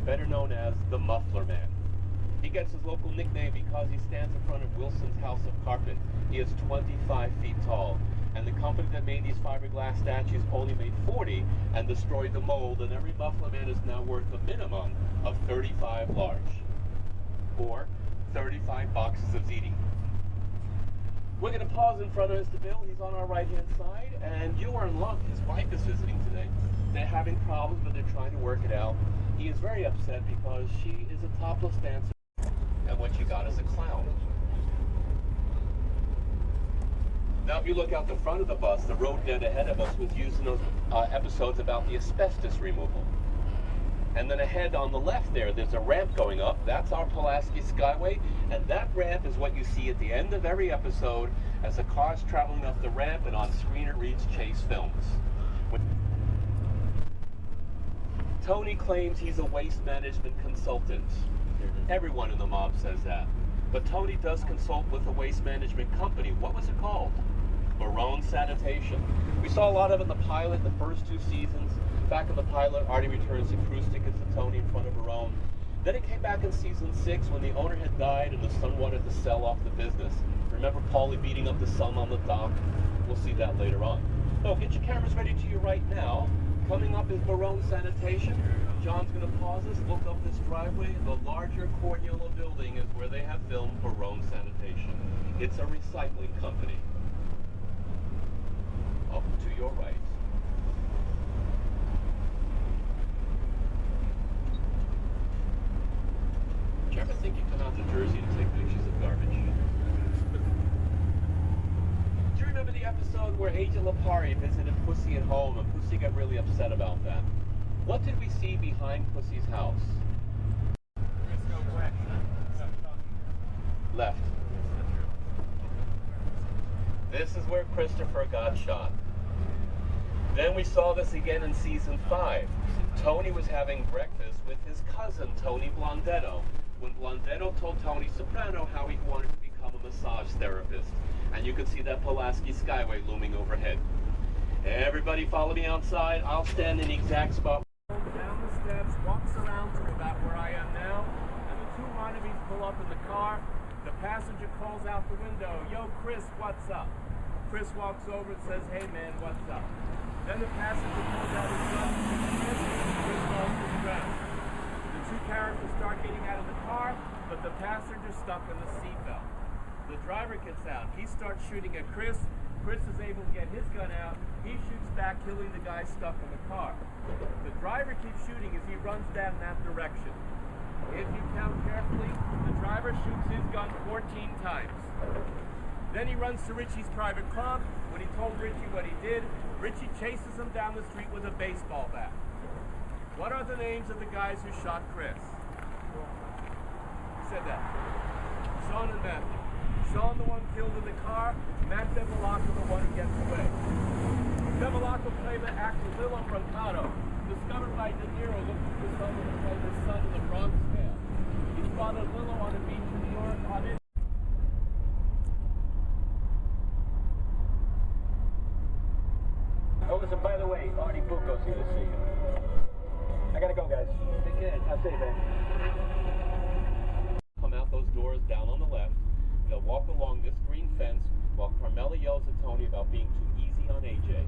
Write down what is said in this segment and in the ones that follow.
better known as the Muffler Man. He gets his local nickname because he stands in front of Wilson's House of Carpet. He is 25 feet tall, and the company that made these fiberglass statues only made 40 and destroyed the mold, and every Muffler Man is now worth a minimum of 35 large, or 35 boxes of ziti. We're going to pause in front of Mr. Bill. He's on our right-hand side, and you are in luck. His wife is visiting today. They're having problems, but they're trying to work it out. He is very upset because she is a topless dancer, and what you got is a clown. Now, if you look out the front of the bus, the road dead ahead of us was used in those episodes about the asbestos removal. And then ahead on the left there's a ramp going up. That's our Pulaski Skyway, and that ramp is what you see at the end of every episode as the car's traveling up the ramp, and on screen it reads Chase Films. Tony claims he's a waste management consultant. Everyone in the mob says that. But Tony does consult with a waste management company. What was it called? Barone Sanitation. We saw a lot of it in the pilot, the first 2 seasons. Back in the pilot, Artie returns the cruise tickets to Tony in front of Barone. Then it came back in season 6 when the owner had died and the son wanted to sell off the business. Remember Paulie beating up the son on the dock? We'll see that later on. So get your cameras ready to your right now. Coming up is Barone Sanitation. John's going to pause us, look up this driveway. The larger corn yellow building is where they have filmed Barone Sanitation. It's a recycling company. Up to your right. Do you ever think you come out to Jersey to take pictures of garbage? Do you remember the episode where Agent Lapari visited Pussy at home and Pussy got really upset about that? What did we see behind Pussy's house? Left. This is where Christopher got shot. Then we saw this again in season 5. Tony was having breakfast with his cousin, Tony Blondetto, when Blondetto told Tony Soprano how he wanted to become a massage therapist. And you can see that Pulaski Skyway looming overhead. Everybody follow me outside. I'll stand in the exact spot. Down the steps, walks around to about where I am now, and the 2 wannabes pull up in the car. The passenger calls out the window, "Yo, Chris, what's up?" Chris walks over and says, "Hey, man, what's up?" Then the passenger pulls out his gun and says, "Chris falls to the ground." The 2 characters start getting out of the car, but the passenger's stuck in the seatbelt. The driver gets out. He starts shooting at Chris. Chris is able to get his gun out. He shoots back, killing the guy stuck in the car. The driver keeps shooting as he runs down that direction. If you count carefully, the driver shoots his gun 14 times. Then he runs to Richie's private club. When he told Richie what he did, Richie chases him down the street with a baseball bat. What are the names of the guys who shot Chris? Who said that? Sean and Matthew. Sean, the one killed in the car, Matt Bevilacqua, the one who gets away. Bevilacqua played the actor Lilo Brancato, discovered by De Niro looking for someone to play his son in the Bronx Tale. He spotted Lilo on a beach in New York on it. Oh, listen, by the way, Artie Bucco's here to see you. I gotta go, guys. Take care. I'll see you, man. Come out those doors down on the left. They'll walk along this green fence while Carmela yells at Tony about being too easy on AJ.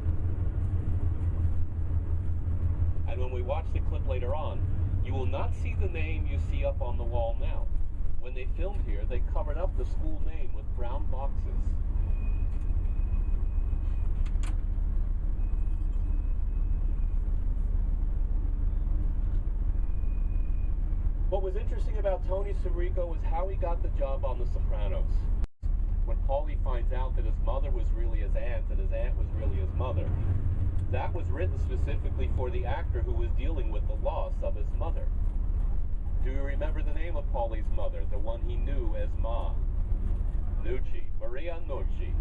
And when we watch the clip later on, you will not see the name you see up on the wall now. When they filmed here, they covered up the school name with brown boxes. What was interesting about Tony Sirico was how he got the job on The Sopranos. When Paulie finds out that his mother was really his aunt and his aunt was really his mother, that was written specifically for the actor who was dealing with the loss of his mother. Do you remember the name of Paulie's mother, the one he knew as Ma? Nucci, Maria Nucci,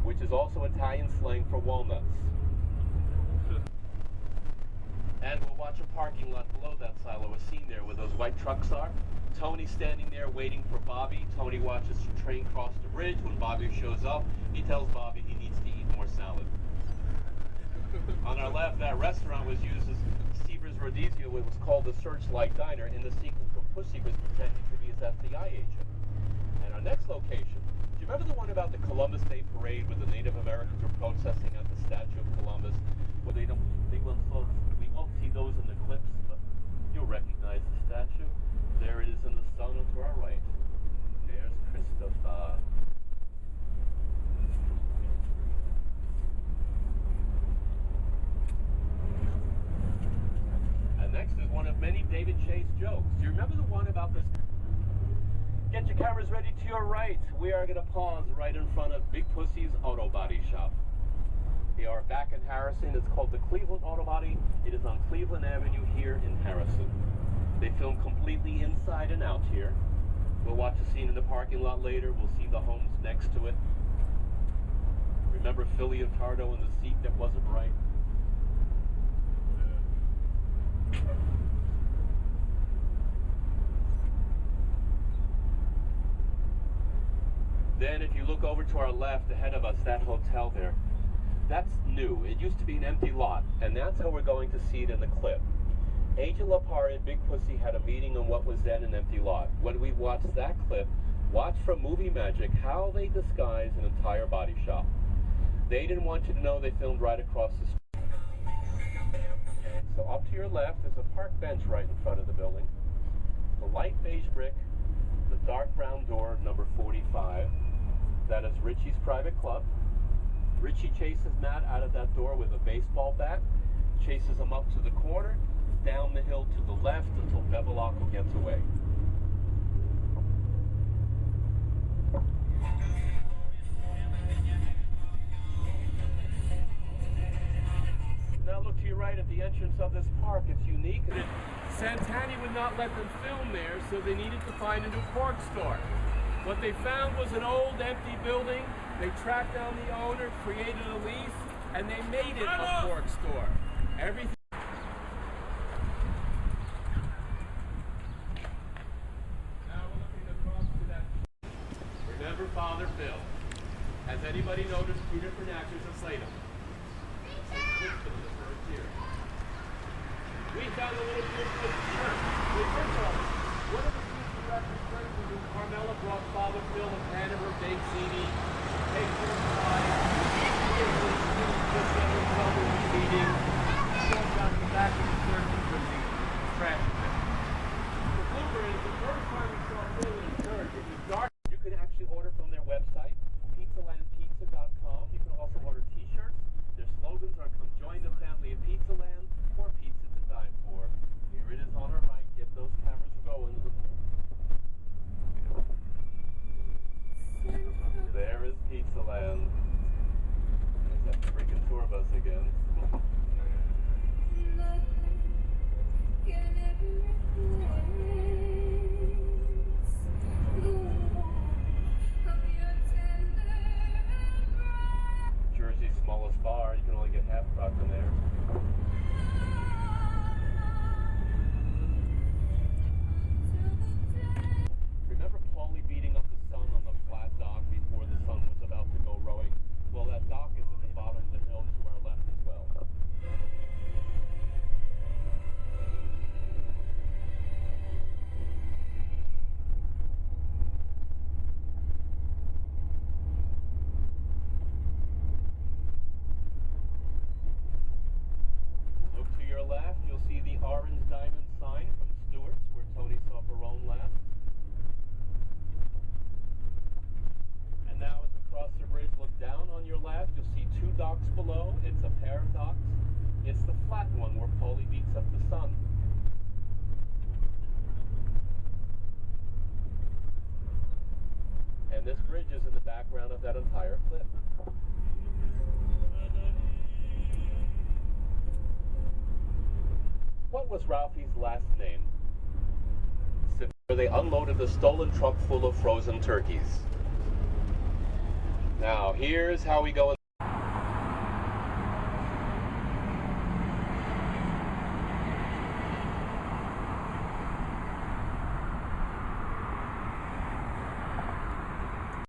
which is also Italian slang for walnuts. And we'll watch a parking lot below that silo, a scene there where those white trucks are. Tony's standing there waiting for Bobby. Tony watches the train cross the bridge. When Bobby shows up, he tells Bobby he needs to eat more salad. On our left, that restaurant was used as Seaver's Rodizio, it was called the Searchlight Diner in the sequence where Pussy was pretending to be his FBI agent. And our next location, do you remember the one about the Columbus Day Parade where the Native Americans were protesting at the Statue of Columbus? Well, we won't see those in the clips, but you'll recognize the statue. There it is in the sun to our right. There's Christopher. And next is one of many David Chase jokes. Do you remember the one about this? Get your cameras ready to your right. We are going to pause right in front of Big Pussy's Auto Body Shop. They are back in Harrison. It's called the Cleveland Auto Body. It is on Cleveland Avenue here in Harrison. They film completely inside and out here. We'll watch a scene in the parking lot later. We'll see the homes next to it. Remember Philly and Tardo in the seat that wasn't right? Then if you look over to our left ahead of us, that hotel there, that's new. It used to be an empty lot, and that's how we're going to see it in the clip. Agent Lapar and Big Pussy had a meeting on what was then an empty lot. When we watch that clip, watch from Movie Magic how they disguise an entire body shop. They didn't want you to know they filmed right across the street. So up to your left is a park bench right in front of the building. The light beige brick, the dark brown door, number 45. That is Richie's private club. Richie chases Matt out of that door with a baseball bat, chases him up to the corner, down the hill to the left until Bevilacqua gets away. Now look to your right at the entrance of this park. It's unique. Santani would not let them film there, so they needed to find a new pork store. What they found was an old empty building. They tracked down the owner, created a lease, and they made it a pork store. Everything. Now we're looking across to that. Remember Father Phil. Has anybody noticed two different actors have played him? We found a little bit of church. One of the scenes we referenced was when Carmela brought Father Phil a pan of her baked ziti, takes her aside, just let her tell her she's eating, goes out the back of the church and puts the trash in it. The blooper is the first time we saw Phil in church, it was dark. You can actually order from their website, pizzalandpizza.com. You can also order t-shirts. Their slogans are "Come join the family at Pizzaland" or "Pizza to die for." Here it is on our right. Get those cameras going. There is Pizzaland. There's that freaking tour bus again. Jersey's smallest bar. You can only get half rock in there. Remember Paulie beating up the sun on the flat dock before the sun was about to go rowing? Well, that dock is at the bottom of the hill to our left as well. Look to your left, you'll see the orange diamond sign from Stewart's where Tony saw Barone last. And now as we cross the bridge, look down on your left, you'll see two docks below. It's a pair of docks. It's the flat one where Paulie beats up the sun. And this bridge is in the background of that entire clip. What was Ralphie's last name? Where they unloaded a stolen truck full of frozen turkeys. Now, here's how we go.